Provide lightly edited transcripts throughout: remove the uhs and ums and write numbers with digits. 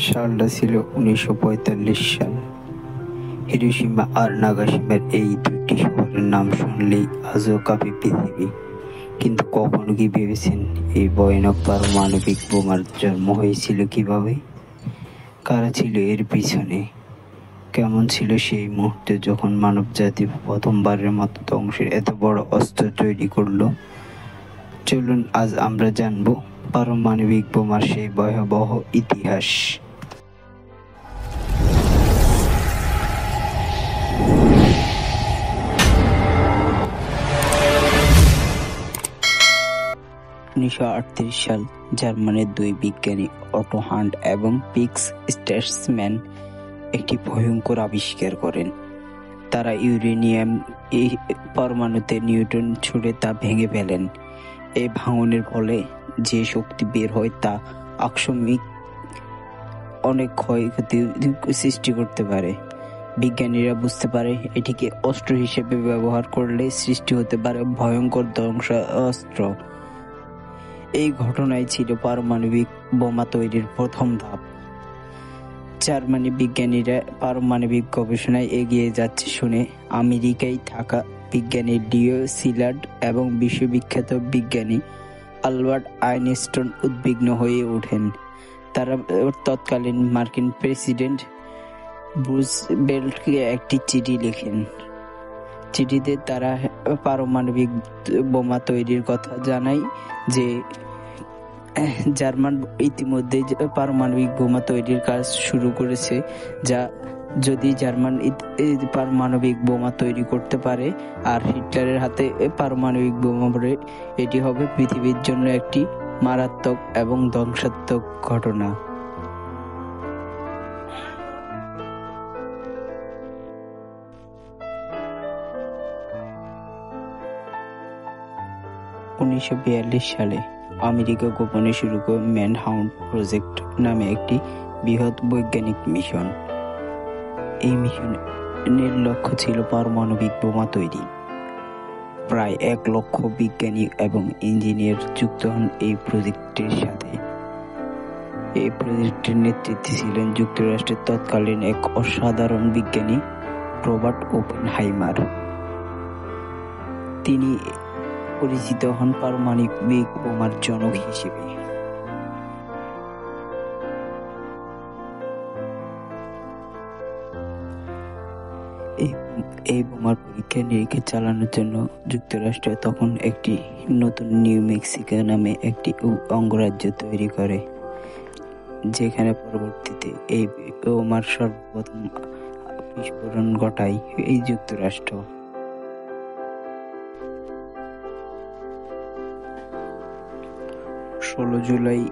সালটা ছিল 1945 সাল। হিরোশিমা আর নাগাসাকির এই দুইটি শহরের নাম শুনলেই আজও কাঁপে পৃথিবী। কিন্তু কখনো কি ভেবেছেন এই ভয়ানক পারমাণবিক বোমার জন্ম হয়েছিল কিভাবে? কারা ছিল এর পিছনে? কেমন ছিল সেই মুহূর্তে যখন মানবজাতি প্রথমবারের মতো ধ্বংসের এত বড় অস্ত্র তৈরি করলো? চলুন আজ আমরা জানব পারমাণবিক বোমার সেই ভয়াবহ ইতিহাস। 1938 সাল জার্মানির দুই বিজ্ঞানী অটো হান্ট এবং পিক্স স্ট্রাসম্যান একটি ভয়ঙ্কর আবিষ্কার করেন। তারা ইউরেনিয়াম পরমাণুতে নিউট্রন ছুড়ে তা ভেঙে ফেলেন। এই ভাঙনের ফলে যে শক্তি বের হয় তা আকস্মিক অনেক ক্ষয়ক্ষতি সৃষ্টি করতে পারে। বিজ্ঞানীরা বুঝতে পারে এটিকে অস্ত্র হিসেবে ব্যবহার করলে সৃষ্টি হতে পারে ভয়ঙ্কর ধ্বংসাস্ত্র। এই ঘটনাই ছিল পারমাণবিক বোমা তৈরির প্রথম ধাপ। জার্মানি বিজ্ঞানীরা পারমাণবিক গবেষণায় এগিয়ে যাচ্ছে শুনে আমেরিকায় থাকা বিজ্ঞানী লিও সিলার্ড এবং বিশ্ববিখ্যাত বিজ্ঞানী আলবার্ট আইনস্টাইন উদ্বিগ্ন হয়ে ওঠেন। তারা তৎকালীন মার্কিন প্রেসিডেন্ট রুজভেল্টকে একটি চিঠি লেখেন। চিঠিতে তারা পারমাণবিক বোমা তৈরির কথা জানায় যে জার্মান ইতিমধ্যে পারমাণবিক বোমা তৈরির কাজ শুরু করেছে, যা যদি জার্মান পারমাণবিক বোমা তৈরি করতে পারে আর হিটলারের হাতে পারমাণবিক বোমা পড়ে, এটি হবে পৃথিবীর জন্য একটি মারাত্মক এবং ধ্বংসাত্মক ঘটনা। সালে আমেরিকা গোপনে শুরু করে ম্যানহাটন প্রজেক্ট নামে একটি বৃহৎ বৈজ্ঞানিক মিশন। এই মিশনের লক্ষ্য ছিল পারমাণবিক বোমা তৈরি। প্রায় 1 লক্ষ বিজ্ঞানী এবং ইঞ্জিনিয়ার যুক্ত হন এই প্রজেক্টের সাথে। এই প্রজেক্টের নেতৃত্বে ছিলেন যুক্তরাষ্ট্রের তৎকালীন এক অসাধারণ বিজ্ঞানী রবার্ট ওপেনহাইমার। তিনি পরিচিত হন পারমাণবিক বোমার জনক হিসেবে। এই বোমার পরীক্ষা নিরীক্ষা চালানোর জন্য যুক্তরাষ্ট্র তখন একটি নতুন নিউ মেক্সিকো নামে একটি অঙ্গরাজ্য তৈরি করে, যেখানে পরবর্তীতে এই বোমার সর্বপ্রথম বিস্ফোরণ ঘটায় এই যুক্তরাষ্ট্র। 16 জুলাই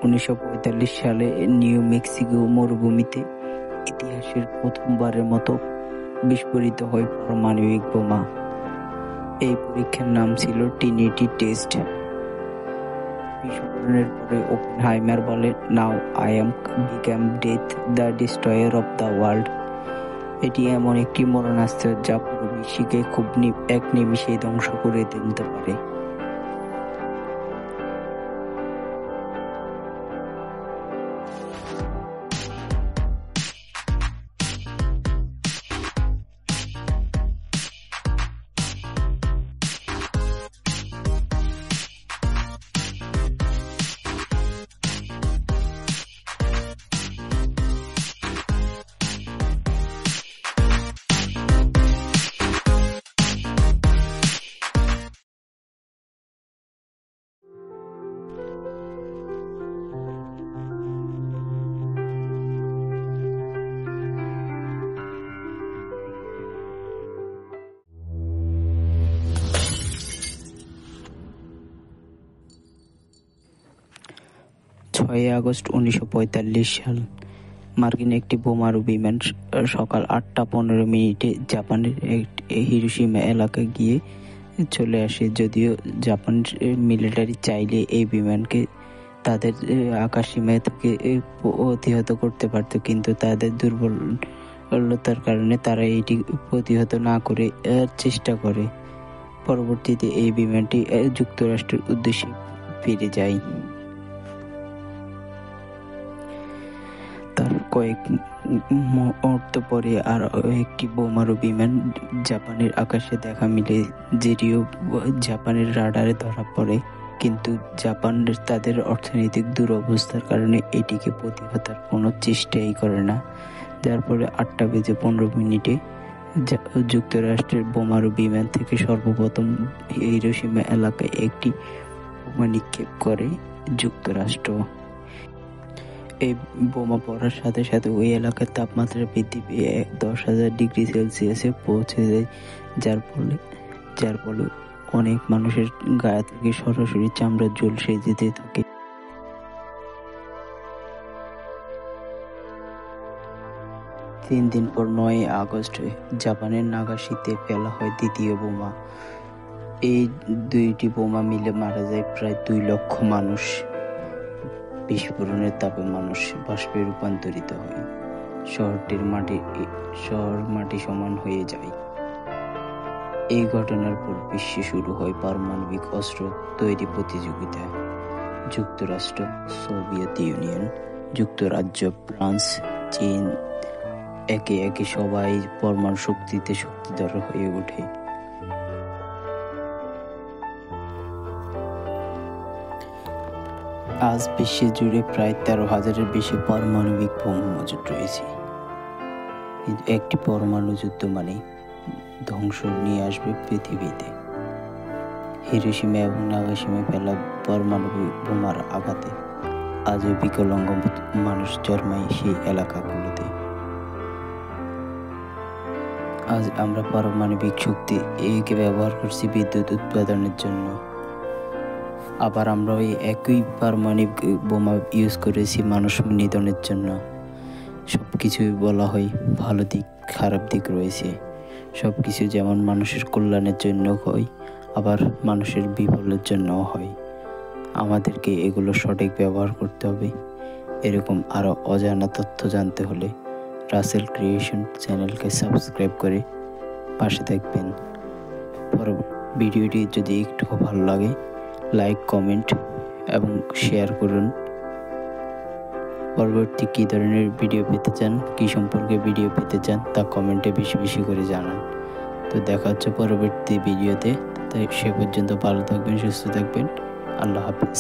1945 সালে নিউ মেক্সিকো মরুভূমিতে ইতিহাসের প্রথমবারের মতো বিস্ফোরিত হয় পারমাণবিক বোমা। এই পরীক্ষার নাম ছিল ট্রিনিটি টেস্ট। বিস্ফোরণের পরে ওপেনহাইমার বলে, "now I am become death, the destroyer of the world." এটি এমন একটি মরণাস্ত্র যা পুরো বিশ্বকে খুব এক নিমিষেই ধ্বংস করে দিতে পারে। আগস্ট 1945 সাল মার্কিন একটি বোমারু বিমান সকাল 8:15 জাপানের হিরোশিমা এলাকায় গিয়ে চলে আসে। যদিও জাপান মিলিটারি চাইলে এই বিমানকে তাদের আকাশসীমা থেকে প্রতিহত করতে পারত, কিন্তু তাদের দুর্বলতার কারণে তারা এটি প্রতিহত না করে চেষ্টা করে। পরবর্তীতে এই বিমানটি যুক্তরাষ্ট্রের উদ্দেশ্যে ফিরে যায়। কয়েক মুহূর্ত পরে আর একটি বোমারু বিমান জাপানের আকাশে দেখা মিলে, যেটিও জাপানের রাডারে ধরা পড়ে, কিন্তু জাপান তাদের অর্থনৈতিক দুরবস্থার কারণে এটিকে প্রতিহতার কোনো চেষ্টাই করে না। যার ফলে 8:15 যুক্তরাষ্ট্রের বোমারু বিমান থেকে সর্বপ্রথম হিরোশিমা এলাকায় একটি বোমা নিক্ষেপ করে যুক্তরাষ্ট্র। এই বোমা পড়ার সাথে সাথে ওই এলাকার তাপমাত্রা বৃদ্ধি পেয়ে 10,000 ডিগ্রি সেলসিয়াসে পৌঁছে যায়, যার ফলে অনেক মানুষের গায়ে থেকে সরাসরি চামড়া ঝলসে যেতে থাকে। তিন দিন পর 9 আগস্ট জাপানের নাগাসাকিতে ফেলা হয় দ্বিতীয় বোমা। এই দুইটি বোমা মিলে মারা যায় প্রায় 2 লক্ষ মানুষ। বিস্ফোরণের তাপে মানুষ বাষ্পে রূপান্তরিত হয়, শহর মাটি সমান হয়ে যায়। এই ঘটনার পর বিশ্বে শুরু হয় পারমাণবিক অস্ত্র তৈরি প্রতিযোগিতা। যুক্তরাষ্ট্র, সোভিয়েত ইউনিয়ন, যুক্তরাজ্য, ফ্রান্স, চীন একে একে সবাই পরমাণু শক্তিতে শক্তিধর হয়ে ওঠে। আজ বিশ্বে জুড়ে প্রায় 13,000-এর বেশি পারমাণবিক বোমা মজুদ রয়েছে। কিন্তু একটি পরমাণু যুদ্ধ মানে ধ্বংস নিয়ে আসবে পৃথিবীতে। হিরোশিমা এবং নাগাসাকিতে ফেলা পারমাণবিক বোমার আঘাতে আজও বিকলাঙ্গ মানুষ জন্মায় সেই এলাকাগুলোতে। আজ আমরা পারমাণবিক শক্তি একে ব্যবহার করছি বিদ্যুৎ উৎপাদনের জন্য, আবার আমরা ওই একই পারমাণবিক বোমা ইউজ করেছি মানুষ নিধনের জন্য। সব কিছুই বলা হয় ভালো দিক খারাপ দিক রয়েছে। সব কিছু যেমন মানুষের কল্যাণের জন্য হয়, আবার মানুষের বিপদের জন্যও হয়। আমাদেরকে এগুলো সঠিক ব্যবহার করতে হবে। এরকম আরও অজানা তথ্য জানতে হলে রাসেল ক্রিয়েশন চ্যানেলকে সাবস্ক্রাইব করে পাশে থাকবেন। ভিডিওটি যদি একটু ভালো লাগে লাইক, কমেন্ট এবং শেয়ার করুন। পরবর্তী কী ধরনের ভিডিও পেতে চান, কী সম্পর্কে ভিডিও পেতে চান তা কমেন্টে বেশি বেশি করে জানান। তো দেখা হচ্ছে পরবর্তী ভিডিওতে। তাই সে পর্যন্ত ভালো থাকবেন, সুস্থ থাকবেন। আল্লাহ হাফেজ।